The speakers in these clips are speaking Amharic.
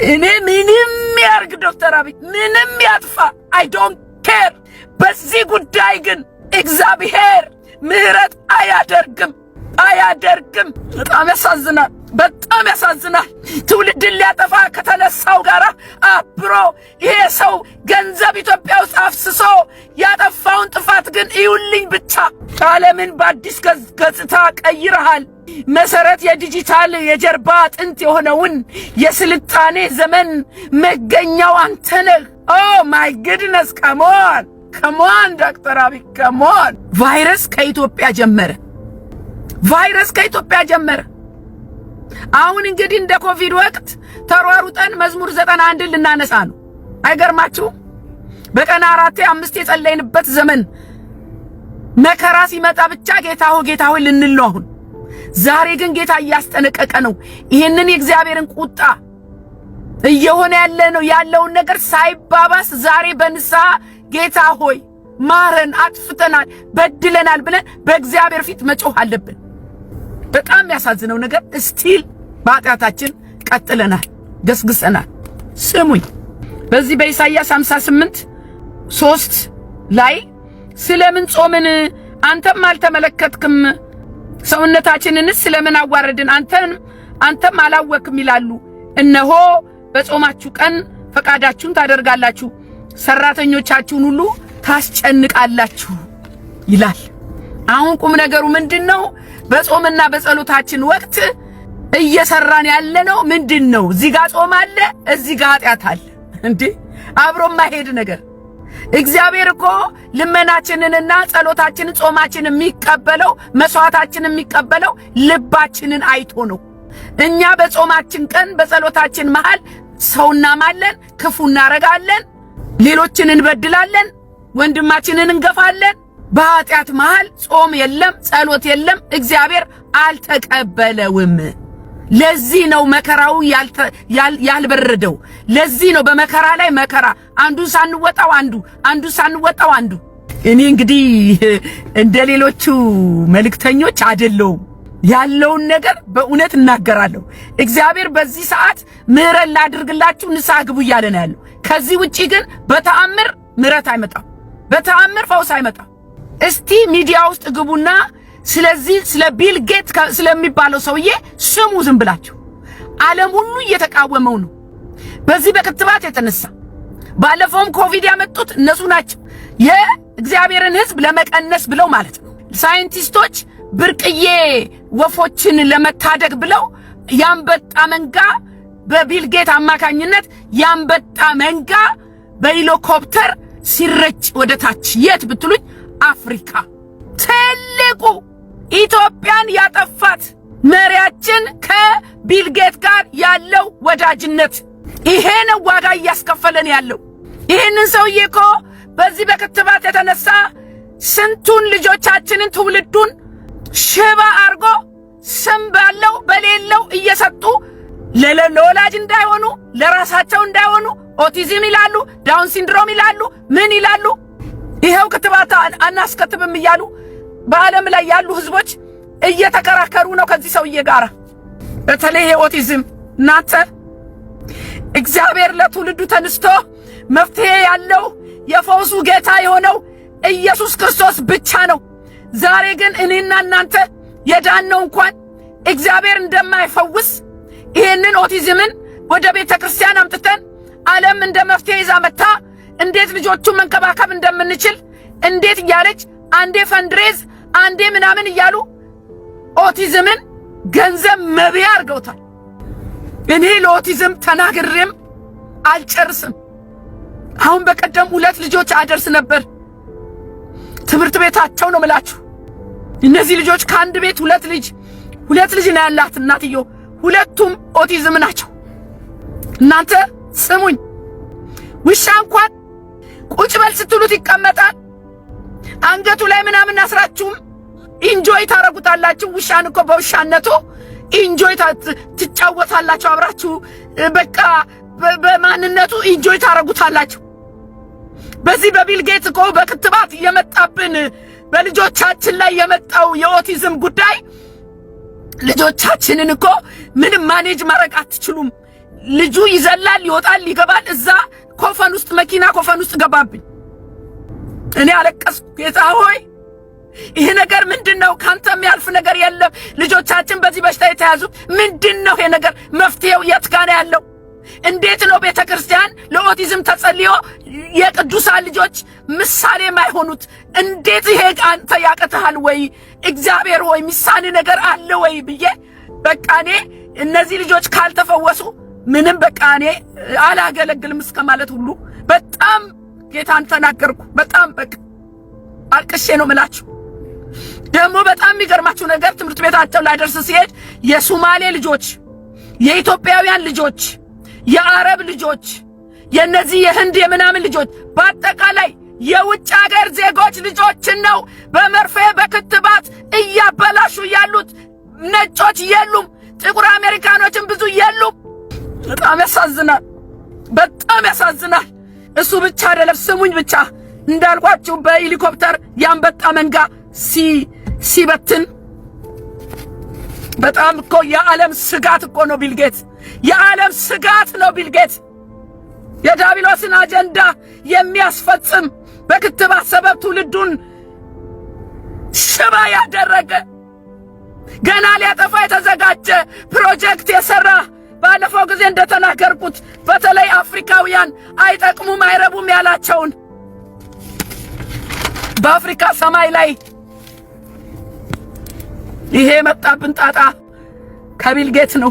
እኔ ምንም ያርግ ዶክተር አብይ ምንም ያጥፋ አይ ዶንት ኬር። በዚህ ጉዳይ ግን እግዚአብሔር ምህረት አያደርግም። በጣም ያሳዝናል። ትውልድን ሊያጠፋ ከተነሳው ጋር አብሮ ይሄ ሰው ገንዘብ ኢትዮጵያ ውስጥ አፍስሶ ያጠፋውን ጥፋት ግን ይውልኝ ብቻ። ዓለምን በአዲስ ገጽታ ቀይረሃል። መሰረት የዲጂታል የጀርባ አጥንት የሆነውን የስልጣኔ ዘመን መገኛው አንተ ነህ። ኦ ማይ ጉድነስ ከሞን ዶክተር አብይ ከሞን። ቫይረስ ከኢትዮጵያ ጀመረ። አሁን እንግዲህ እንደ ኮቪድ ወቅት ተሯሩጠን መዝሙር 91 ልናነሳ ነው። አይገርማችሁ? በቀን 4 5 የጸለይንበት ዘመን መከራ ሲመጣ ብቻ ጌታ ሆይ ልንል ነው። አሁን ዛሬ ግን ጌታ እያስጠነቀቀ ነው። ይሄንን የእግዚአብሔርን ቁጣ እየሆነ ያለውን ነገር ሳይባባስ ዛሬ በንስሐ ጌታ ሆይ ማረን፣ አጥፍተናል፣ በድለናል ብለን በእግዚአብሔር ፊት መጮህ አለብን። በጣም ያሳዝነው ነገር ስቲል በኃጢአታችን ቀጥለናል፣ ገስግሰናል። ስሙኝ፣ በዚህ በኢሳይያስ 58:3 ላይ ስለምን ጾምን አንተም አልተመለከትክም፣ ሰውነታችንንስ ስለምን አዋረድን አንተም አላወክም ይላሉ። እነሆ በጾማችሁ ቀን ፈቃዳችሁን ታደርጋላችሁ፣ ሰራተኞቻችሁን ሁሉ ታስጨንቃላችሁ ይላል። አሁን ቁም ነገሩ ምንድነው? በጾምና በጸሎታችን ወቅት እየሰራን ያለነው ምንድነው? እዚህ ጋር ጾም አለ፣ እዚህ ጋር ኃጢአት አለ እንዴ? አብሮ ማይሄድ ነገር። እግዚአብሔር እኮ ልመናችንንና ጸሎታችንን ጾማችንን የሚቀበለው መስዋዕታችንን የሚቀበለው ልባችንን አይቶ ነው። እኛ በጾማችን ቀን በጸሎታችን መሃል ሰው እናማለን፣ ክፉ እናረጋለን፣ ሌሎችን እንበድላለን፣ ወንድማችንን እንገፋለን። በኃጢአት መሃል ጾም የለም፣ ጸሎት የለም። እግዚአብሔር አልተቀበለውም። ለዚህ ነው መከራው ያልበረደው። ለዚህ ነው በመከራ ላይ መከራ፣ አንዱን ሳንወጣው አንዱ። እኔ እንግዲህ እንደሌሎቹ መልእክተኞች አይደለሁም። ያለውን ነገር በእውነት እናገራለሁ። እግዚአብሔር በዚህ ሰዓት ምህረት ላድርግላችሁ ንስሐ ግቡ እያለ ነው ያለው። ከዚህ ውጪ ግን በተአምር ምህረት አይመጣም፣ በተአምር ፈውስ አይመጣም። እስቲ ሚዲያ ውስጥ ግቡና ስለዚህ ስለ ቢል ጌት ስለሚባለው ሰውዬ ስሙ ዝም ብላችሁ። ዓለም ሁሉ እየተቃወመው ነው በዚህ በክትባት የተነሳ። ባለፈውም ኮቪድ ያመጡት እነሱ ናቸው፣ የእግዚአብሔርን ሕዝብ ለመቀነስ ብለው ማለት ነው። ሳይንቲስቶች ብርቅዬ ወፎችን ለመታደግ ብለው ያንበጣ መንጋ በቢል ጌት አማካኝነት ያንበጣ መንጋ በሄሊኮፕተር ሲረጭ ወደ ታች የት ብትሉኝ አፍሪካ። ትልቁ ኢትዮጵያን ያጠፋት መሪያችን ከቢል ጌት ጋር ያለው ወዳጅነት ይሄ ነው ዋጋ እያስከፈለን ያለው። ይሄንን ሰውዬ እኮ በዚህ በክትባት የተነሳ ስንቱን ልጆቻችንን ትውልዱን ሽባ አርጎ ስም ባለው በሌለው እየሰጡ ለወላጅ እንዳይሆኑ ለራሳቸው እንዳይሆኑ ኦቲዝም ይላሉ፣ ዳውን ሲንድሮም ይላሉ፣ ምን ይላሉ። ይሄው ክትባት አናስከትብም እያሉ በዓለም ላይ ያሉ ህዝቦች እየተከራከሩ ነው ከዚህ ሰውዬ ጋር። በተለይ ኦቲዝም እናንተ እግዚአብሔር ለትውልዱ ተነስቶ መፍትሄ ያለው የፈውሱ ጌታ የሆነው ኢየሱስ ክርስቶስ ብቻ ነው። ዛሬ ግን እኔና እናንተ የዳነው እንኳን እግዚአብሔር እንደማይፈውስ ይሄንን ኦቲዝምን ወደ ቤተ ክርስቲያን አምጥተን ዓለም እንደ መፍትሄ ይዛ መጣ እንዴት ልጆቹን መንከባከብ እንደምንችል እንዴት እያለች አንዴ ፈንድሬዝ አንዴ ምናምን እያሉ ኦቲዝምን ገንዘብ መብያ አድርገውታል። እኔ ለኦቲዝም ተናግሬም አልጨርስም። አሁን በቀደም 2 ልጆች አደርስ ነበር ትምህርት ቤታቸው ነው የምላችሁ። እነዚህ ልጆች ከአንድ ቤት 2 ልጅ ነው ያላት እናትየው፣ ሁለቱም ኦቲዝም ናቸው። እናንተ ስሙኝ፣ ውሻ እንኳን ቁጭ በል ስትሉት ይቀመጣል። አንገቱ ላይ ምናምን አስራችሁም ኢንጆይ ታረጉታላችሁ። ውሻን እኮ በውሻነቱ ኢንጆይ ትጫወታላችሁ አብራችሁ። በቃ በማንነቱ ኢንጆይ ታረጉታላችሁ። በዚህ በቢል ጌት እኮ በክትባት የመጣብን በልጆቻችን ላይ የመጣው የኦቲዝም ጉዳይ ልጆቻችንን እኮ ምንም ማኔጅ ማድረግ አትችሉም። ልጁ ይዘላል ይወጣል ይገባል። እዛ ኮፈን ውስጥ መኪና ኮፈን ውስጥ ገባብኝ። እኔ አለቀስኩ። ጌታ ሆይ ይሄ ነገር ምንድነው? ካንተ የሚያልፍ ነገር የለም። ልጆቻችን በዚህ በሽታ የተያዙ ምንድነው ይሄ ነገር? መፍትሄው የት ጋር ያለው? እንዴት ነው ቤተክርስቲያን ለኦቲዝም ተጸልዮ የቅዱሳን ልጆች ምሳሌ ማይሆኑት? እንዴት ይሄ አንተ ያቀተሃል ወይ? እግዚአብሔር ሆይ ምሳሌ ነገር አለ ወይ ብዬ በቃ እኔ እነዚህ ልጆች ካልተፈወሱ ምንም በቃ እኔ አላገለግልም እስከማለት ሁሉ በጣም ጌታን ተናገርኩ። በጣም በቃ አልቅሼ ነው ምላችሁ። ደግሞ በጣም የሚገርማችሁ ነገር ትምህርት ቤታቸው ላይ ደርስ ሲሄድ የሶማሌ ልጆች፣ የኢትዮጵያውያን ልጆች፣ የአረብ ልጆች፣ የነዚህ የህንድ የምናምን ልጆች በአጠቃላይ የውጭ ሀገር ዜጎች ልጆችን ነው በመርፌ በክትባት እያበላሹ ያሉት። ነጮች የሉም፣ ጥቁር አሜሪካኖችም ብዙ የሉም። በጣም ያሳዝናል፣ በጣም ያሳዝናል። እሱ ብቻ አይደለም፣ ስሙኝ ብቻ እንዳልኳችሁ በሄሊኮፕተር ያንበጣ መንጋ ሲበትን በጣም እኮ የዓለም ስጋት እኮ ነው ቢልጌት። የዓለም ስጋት ነው ቢልጌት። የዳቢሎስን አጀንዳ የሚያስፈጽም በክትባት ሰበብ ትውልዱን ሽባ ያደረገ ገና ሊያጠፋ የተዘጋጀ ፕሮጀክት የሰራ ባለፈው ጊዜ እንደተናገርኩት በተለይ አፍሪካውያን አይጠቅሙም አይረቡም ያላቸውን በአፍሪካ ሰማይ ላይ ይሄ መጣብን ጣጣ ከቢልጌት ነው።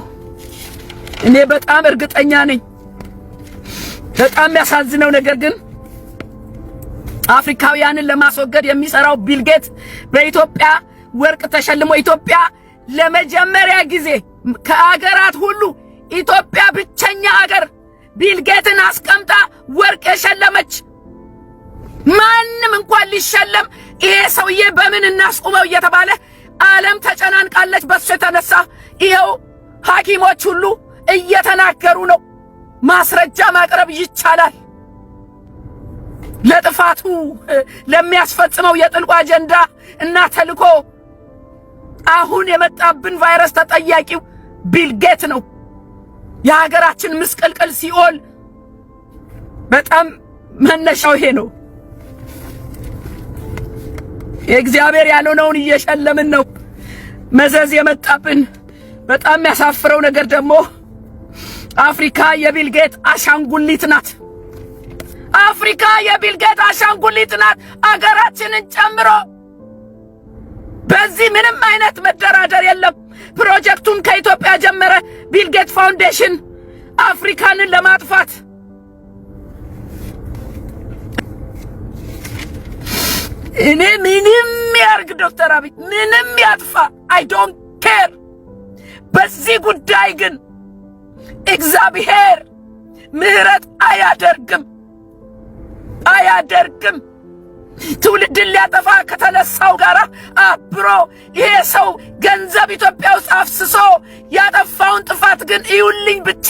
እኔ በጣም እርግጠኛ ነኝ። በጣም የሚያሳዝነው ነገር ግን አፍሪካውያንን ለማስወገድ የሚሰራው ቢልጌት በኢትዮጵያ ወርቅ ተሸልሞ ኢትዮጵያ ለመጀመሪያ ጊዜ ከአገራት ሁሉ ኢትዮጵያ ብቸኛ አገር ቢልጌትን አስቀምጣ ወርቅ የሸለመች። ማንም እንኳን ሊሸለም ይሄ ሰውዬ በምን እናስቁመው እየተባለ ዓለም ተጨናንቃለች በሱ የተነሳ። ይሄው ሐኪሞች ሁሉ እየተናገሩ ነው። ማስረጃ ማቅረብ ይቻላል። ለጥፋቱ ለሚያስፈጽመው የጥልቁ አጀንዳ እና ተልኮ አሁን የመጣብን ቫይረስ ተጠያቂው ቢልጌት ነው። የሀገራችን ምስቅልቅል ሲኦል በጣም መነሻው ይሄ ነው። የእግዚአብሔር ያልሆነውን እየሸለምን ነው መዘዝ የመጣብን። በጣም የሚያሳፍረው ነገር ደግሞ አፍሪካ የቢልጌት አሻንጉሊት ናት። አፍሪካ የቢልጌት አሻንጉሊት ናት፣ አገራችንን ጨምሮ። በዚህ ምንም አይነት መደራደር የለም። ፕሮጀክቱን ከኢትዮጵያ ጀመረ ቢልጌት ፋውንዴሽን አፍሪካንን ለማጥፋት። እኔ ምንም ያርግ ዶክተር አብይ ምንም ያጥፋ አይ ዶንት ኬር። በዚህ ጉዳይ ግን እግዚአብሔር ምህረት አያደርግም። ትውልድን ሊያጠፋ ከተነሳው ጋር አብሮ ይሄ ሰው ገንዘብ ኢትዮጵያ ውስጥ አፍስሶ ያጠፋውን ጥፋት ግን እዩልኝ ብቻ።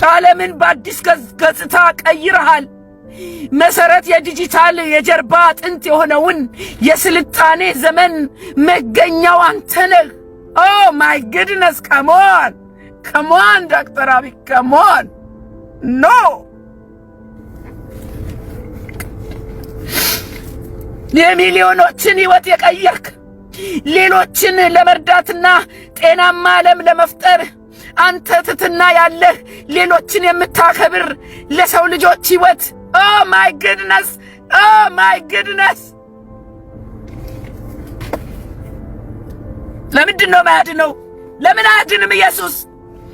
ዓለምን በአዲስ ገጽታ ቀይረሃል። መሰረት የዲጂታል የጀርባ አጥንት የሆነውን የስልጣኔ ዘመን መገኛው አንተ ነህ። ኦ ማይ ጉድነስ ከሞን ዶክተር አብይ ከሞን ኖ የሚሊዮኖችን ህይወት የቀየርክ ሌሎችን ለመርዳትና ጤናማ ዓለም ለመፍጠር አንተ ትትና ያለህ ሌሎችን የምታከብር ለሰው ልጆች ህይወት ኦ ማይ ጉድነስ ለምንድን ነው ማያድነው? ለምን አያድንም? ኢየሱስ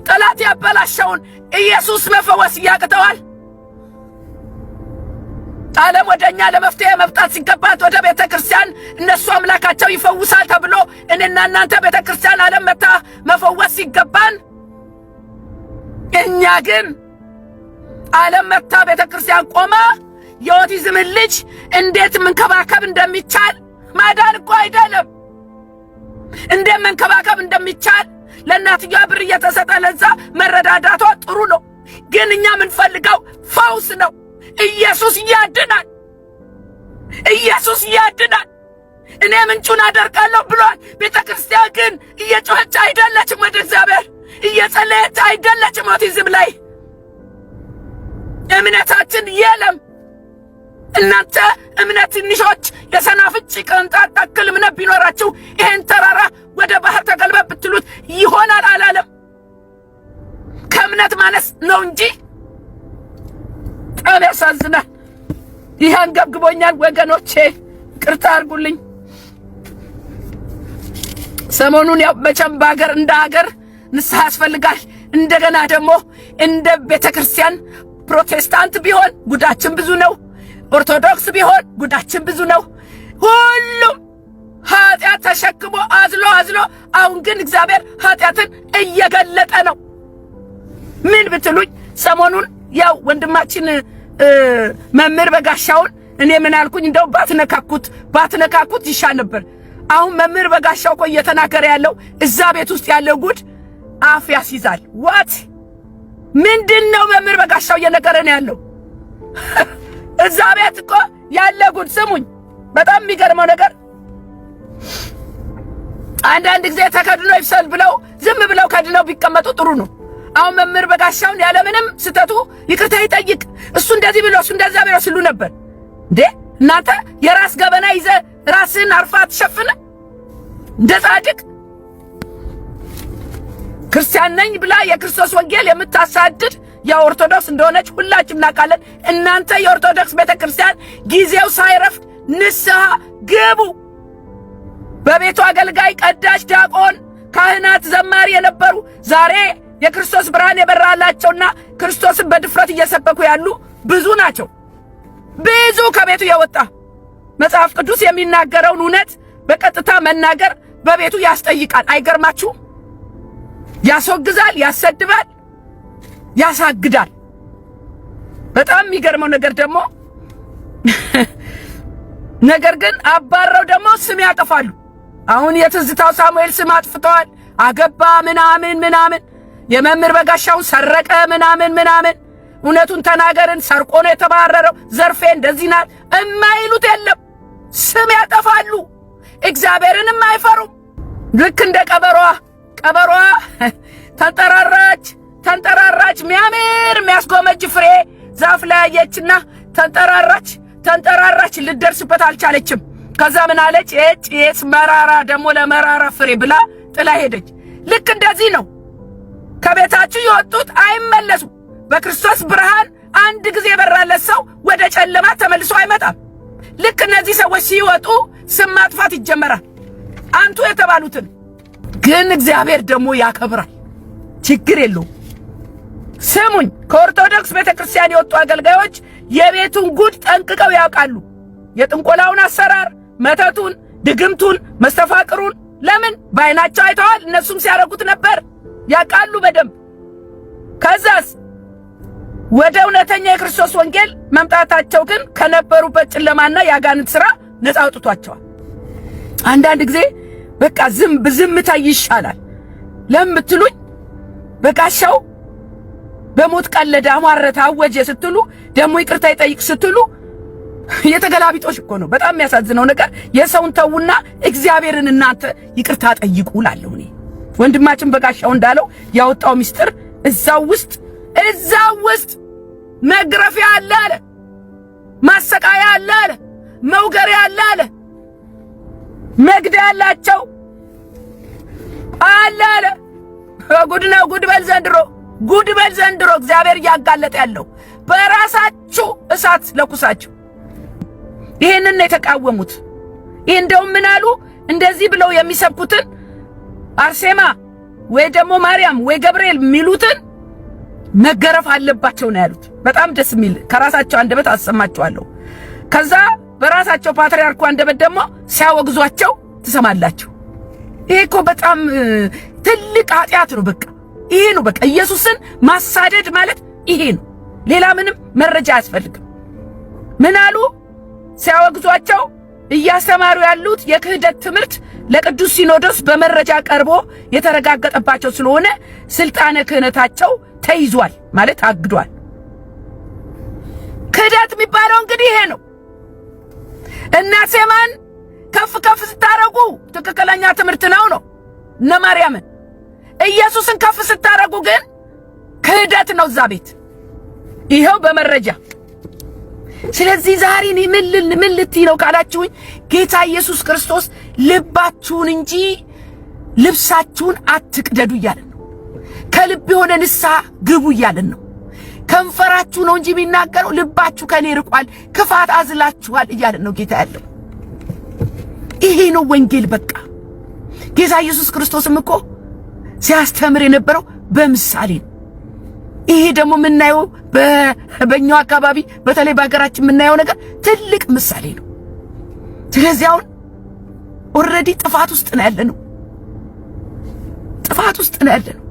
ጠላት ያበላሸውን ኢየሱስ መፈወስ ያቅተዋል? ዓለም ወደኛ ለመፍትሄ መምጣት ሲገባት ወደ ቤተክርስቲያን እነሱ አምላካቸው ይፈውሳል ተብሎ እኔና እናንተ ቤተክርስቲያን ዓለም መታ መፈወስ ሲገባን እኛ ግን ዓለም መታ ቤተክርስቲያን ቆማ የኦቲዝም ልጅ እንዴት መንከባከብ እንደሚቻል ማዳን እኮ አይደለም፣ እንዴት መንከባከብ እንደሚቻል ለእናትየዋ ብር እየተሰጠ ለዛ መረዳዳቷ ጥሩ ነው። ግን እኛ የምንፈልገው ፈውስ ነው። ኢየሱስ ያድናል። ኢየሱስ ያድናል። እኔ ምንጩን አደርቃለሁ ብሏል። ቤተክርስቲያን ግን እየጮኸች አይደለችም ወደ እግዚአብሔር። እየጸለየች አይደለችም ኦቲዝም ላይ እምነታችን የለም። እናንተ እምነት ትንሾች የሰናፍጭ ቅንጣት ታክል እምነት ቢኖራችሁ ይሄን ተራራ ወደ ባህር ተገልበጥ ብትሉት ይሆናል አላለም። ከእምነት ማነስ ነው እንጂ። በጣም ያሳዝናል። ይሄን ገብግቦኛል ወገኖቼ፣ ቅርታ አድርጉልኝ። ሰሞኑን ያው መቼም በአገር እንደ ሀገር ንስሐ ያስፈልጋል። እንደገና ደግሞ እንደ ቤተክርስቲያን ፕሮቴስታንት ቢሆን ጉዳችን ብዙ ነው። ኦርቶዶክስ ቢሆን ጉዳችን ብዙ ነው። ሁሉም ኃጢአት ተሸክሞ አዝሎ አሁን ግን እግዚአብሔር ኃጢአትን እየገለጠ ነው። ምን ብትሉኝ ሰሞኑን ያው ወንድማችን መምህር በጋሻውን እኔ ምን አልኩኝ? እንደው ባትነካኩት ይሻል ነበር። አሁን መምህር በጋሻው እኮ እየተናገረ ያለው እዛ ቤት ውስጥ ያለው ጉድ አፍ ያስይዛል። ዋት ምንድነው መምህር በጋሻው እየነገረን ያለው? እዛ ቤት እኮ ያለ ጉድ ስሙኝ። በጣም የሚገርመው ነገር አንዳንድ ጊዜ ተከድኖ ይፍሰል ብለው ዝም ብለው ከድነው ቢቀመጡ ጥሩ ነው። አሁን መምህር በጋሻውን ያለምንም ስተቱ ይቅርታ ይጠይቅ፣ እሱ እንደዚህ ብሎ እሱ እንደዛ ብሎ ሲሉ ነበር እንዴ። እናንተ የራስ ገበና ይዘ ራስን አርፋ ተሸፍነ እንደ ጻድቅ ክርስቲያን ነኝ ብላ የክርስቶስ ወንጌል የምታሳድድ የኦርቶዶክስ እንደሆነች ሁላችንም እናውቃለን። እናንተ የኦርቶዶክስ ቤተክርስቲያን ጊዜው ሳይረፍድ ንስሐ ግቡ። በቤቱ አገልጋይ፣ ቀዳሽ፣ ዲያቆን፣ ካህናት፣ ዘማሪ የነበሩ ዛሬ የክርስቶስ ብርሃን የበራላቸውና ክርስቶስን በድፍረት እየሰበኩ ያሉ ብዙ ናቸው። ብዙ ከቤቱ የወጣ መጽሐፍ ቅዱስ የሚናገረውን እውነት በቀጥታ መናገር በቤቱ ያስጠይቃል። አይገርማችሁ? ያስወግዛል፣ ያሰድባል፣ ያሳግዳል። በጣም የሚገርመው ነገር ደግሞ ነገር ግን አባረው ደግሞ ስም ያጠፋሉ። አሁን የትዝታው ሳሙኤል ስም አጥፍተዋል። አገባ ምናምን የመምህር በጋሻውን ሰረቀ ምናምን እውነቱን ተናገርን ሰርቆ ነው የተባረረው፣ ዘርፌ እንደዚህ ናት እማይሉት የለም። ስም ያጠፋሉ። እግዚአብሔርንም አይፈሩም። ልክ እንደ ቀበሮዋ ተንጠራራች ሚያምር የሚያስጎመጅ ፍሬ ዛፍ ላይ አየችና ተንጠራራች ልደርስበት አልቻለችም። ከዛ ምን አለች? እጭ መራራ ደግሞ ለመራራ ፍሬ ብላ ጥላ ሄደች። ልክ እንደዚህ ነው። ከቤታችሁ የወጡት አይመለሱም። በክርስቶስ ብርሃን አንድ ጊዜ የበራለት ሰው ወደ ጨለማ ተመልሶ አይመጣም። ልክ እነዚህ ሰዎች ሲወጡ ስም ማጥፋት ይጀመራል። አንቱ የተባሉትን ግን እግዚአብሔር ደግሞ ያከብራል። ችግር የለውም። ስሙኝ፣ ከኦርቶዶክስ ቤተክርስቲያን የወጡ አገልጋዮች የቤቱን ጉድ ጠንቅቀው ያውቃሉ። የጥንቆላውን አሰራር፣ መተቱን፣ ድግምቱን፣ መስተፋቅሩን ለምን ባይናቸው አይተዋል። እነሱም ሲያረጉት ነበር፣ ያውቃሉ በደንብ። ከዛስ ወደ እውነተኛ የክርስቶስ ወንጌል መምጣታቸው ግን ከነበሩበት ጨለማና ያጋንንት ሥራ ነፃ አውጥቷቸዋል። አንዳንድ ጊዜ በቃ ዝምታ ይሻላል። ለምን ብትሉኝ በጋሻው በሞት ቀለደ፣ አሟረተ፣ አወጀ ስትሉ ደግሞ ይቅርታ ይጠይቅ ስትሉ የተገላቢጦሽ እኮ ነው። በጣም የሚያሳዝነው ነገር የሰውን ተውና እግዚአብሔርን እናንተ ይቅርታ ጠይቁ እላለሁ እኔ። ወንድማችን በጋሻው እንዳለው ያወጣው ምስጢር እዛው ውስጥ መግረፊያ አለ፣ ማሰቃያ አለ፣ መውገሪያ አለ፣ መግደያ ያላቸው አለ። ጉድ ነው። ጉድ በል ዘንድሮ እግዚአብሔር እያጋለጠ ያለው በራሳችሁ እሳት ለኩሳችሁ። ይሄንን ነው የተቃወሙት። ይሄ እንደውም ምን አሉ? እንደዚህ ብለው የሚሰብኩትን አርሴማ ወይ ደግሞ ማርያም ወይ ገብርኤል የሚሉትን መገረፍ አለባቸው ነው ያሉት። በጣም ደስ የሚል ከራሳቸው አንደበት አሰማቸዋለሁ። ከዛ በራሳቸው ፓትርያርኩ አንደበት ደግሞ ሲያወግዟቸው ትሰማላችሁ። ይሄ እኮ በጣም ትልቅ ኃጢአት ነው። በቃ ይሄ ነው። በቃ ኢየሱስን ማሳደድ ማለት ይሄ ነው። ሌላ ምንም መረጃ አያስፈልግም። ምን አሉ ሲያወግዟቸው? እያስተማሩ ያሉት የክህደት ትምህርት ለቅዱስ ሲኖዶስ በመረጃ ቀርቦ የተረጋገጠባቸው ስለሆነ ስልጣነ ክህነታቸው ተይዟል ማለት አግዷል። ክህደት የሚባለው እንግዲህ ይሄ ነው። እና ሴማን ከፍ ስታረጉ ትክክለኛ ትምህርት ነው እነ ማርያምን ኢየሱስን ከፍ ስታረጉ ግን ክህደት ነው እዛ ቤት። ይሄው በመረጃ። ስለዚህ ዛሬ እኔ ምን ልትይ ነው ካላችሁኝ ጌታ ኢየሱስ ክርስቶስ ልባችሁን እንጂ ልብሳችሁን አትቅደዱ እያለን ነው። ከልብ የሆነ ንስሐ ግቡ እያለን ነው። ከንፈራችሁ ነው እንጂ የሚናገረው ልባችሁ ከኔ ርቋል፣ ክፋት አዝላችኋል እያለን ነው ጌታ ያለው። ይሄ ነው ወንጌል። በቃ ጌታ ኢየሱስ ክርስቶስም እኮ ሲያስተምር የነበረው በምሳሌ ነው። ይሄ ደግሞ የምናየው በእኛው አካባቢ በተለይ በሀገራችን የምናየው ነገር ትልቅ ምሳሌ ነው። ስለዚህ አሁን ኦልሬዲ ጥፋት ውስጥ ነው ያለነው፣ ጥፋት ውስጥ ነው ያለነው።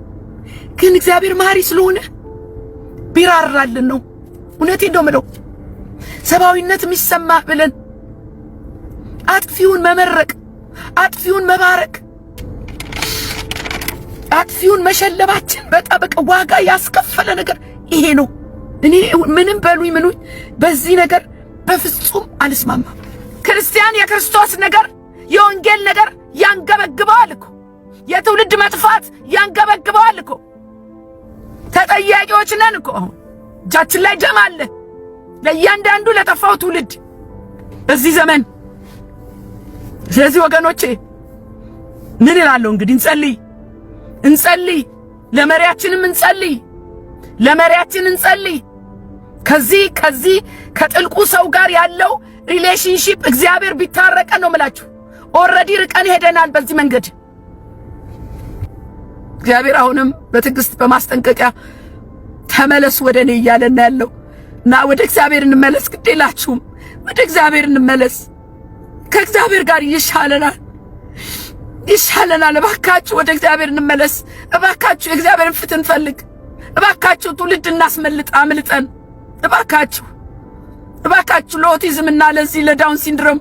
ግን እግዚአብሔር መሐሪ ስለሆነ ቢራራልን ነው። እውነቴን ነው የምለው። ሰብአዊነት የሚሰማ ብለን አጥፊውን መመረቅ፣ አጥፊውን መባረክ፣ አጥፊውን መሸለባችን በጣም ዋጋ ያስከፈለ ነገር ይሄ ነው። እኔ ምንም በሉኝ ምኑኝ በዚህ ነገር በፍጹም አልስማማም። ክርስቲያን የክርስቶስ ነገር የወንጌል ነገር ያንገበግበዋል እኮ። የትውልድ መጥፋት ያንገበግበዋል እኮ። ተጠያቂዎች ነን እኮ። አሁን እጃችን ላይ ደም አለ ለእያንዳንዱ ለጠፋው ትውልድ በዚህ ዘመን። ስለዚህ ወገኖቼ ምን እላለሁ እንግዲህ እንጸልይ፣ ለመሪያችንም እንጸልይ፣ ለመሪያችን እንጸልይ። ከዚህ ከጥልቁ ሰው ጋር ያለው ሪሌሽንሺፕ እግዚአብሔር ቢታረቀን ነው የምላችሁ። ኦልሬዲ ርቀን ሄደናል በዚህ መንገድ። እግዚአብሔር አሁንም በትዕግስት በማስጠንቀቂያ ተመለሱ ወደ እኔ እያለና ያለው እና ወደ እግዚአብሔር እንመለስ። ግዴላችሁም ወደ እግዚአብሔር እንመለስ። ከእግዚአብሔር ጋር ይሻለናል። እባካችሁ ወደ እግዚአብሔር እንመለስ። እባካችሁ የእግዚአብሔርን ፍትህ እንፈልግ። እባካችሁ ትውልድ አምልጠን እባካችሁ ለኦቲዝምና ለዚህ ለዳውን ሲንድሮም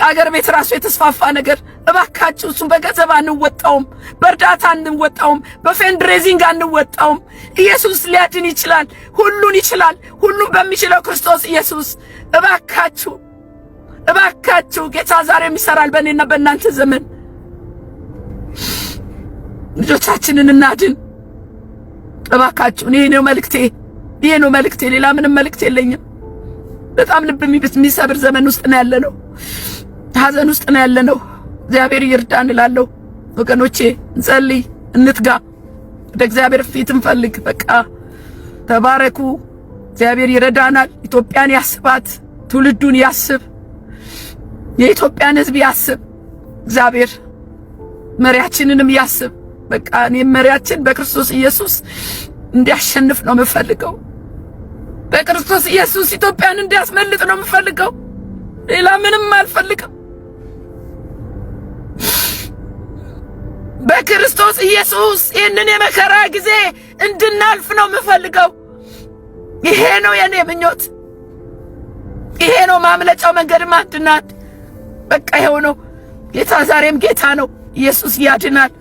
አገር ቤት ራሱ የተስፋፋ ነገር እባካችሁ እሱን በገንዘብ አንወጣውም፣ በእርዳታ አንወጣውም፣ በፈንድሬዚንግ አንወጣውም። ኢየሱስ ሊያድን ይችላል፣ ሁሉን ይችላል፣ ሁሉን በሚችለው ክርስቶስ ኢየሱስ። እባካችሁ ጌታ ዛሬም ይሰራል በእኔና በእናንተ ዘመን። ልጆቻችንን እናድን እባካችሁ። ይሄ ነው መልእክቴ፣ ሌላ ምንም መልእክት የለኝም። በጣም ልብ የሚሰብር ዘመን ውስጥ ነው ያለነው፣ ሐዘን ውስጥ ነው ያለነው። እግዚአብሔር ይርዳን እላለሁ ወገኖቼ። እንጸልይ፣ እንትጋ፣ ወደ እግዚአብሔር ፊት እንፈልግ። በቃ ተባረኩ። እግዚአብሔር ይረዳናል። ኢትዮጵያን ያስባት፣ ትውልዱን ያስብ፣ የኢትዮጵያን ሕዝብ ያስብ እግዚአብሔር። መሪያችንንም ያስብ። በቃ እኔ መሪያችን በክርስቶስ ኢየሱስ እንዲያሸንፍ ነው የምፈልገው። በክርስቶስ ኢየሱስ ኢትዮጵያን እንዲያስመልጥ ነው የምፈልገው። ሌላ ምንም አልፈልግም። በክርስቶስ ኢየሱስ ይህንን የመከራ ጊዜ እንድናልፍ ነው የምፈልገው። ይሄ ነው የኔ ምኞት። ይሄ ነው ማምለጫው መንገድም አንድና አንድ። በቃ ይሄው ነው። ጌታ ዛሬም ጌታ ነው። ኢየሱስ ያድናል።